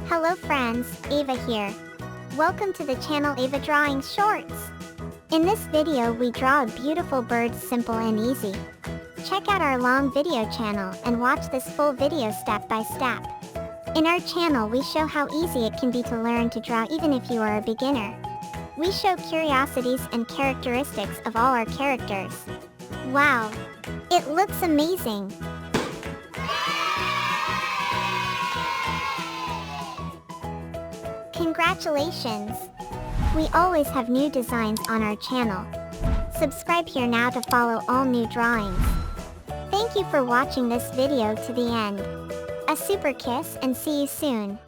Hello friends, Ava here. Welcome to the channel AvaDrawings Shorts. In this video we draw a beautiful bird simple and easy. Check out our long video channel and watch this full video step by step. In our channel we show how easy it can be to learn to draw even if you are a beginner. We show curiosities and characteristics of all our characters. Wow! It looks amazing! Congratulations! We always have new designs on our channel. Subscribe here now to follow all new drawings. Thank you for watching this video to the end. A super kiss and see you soon.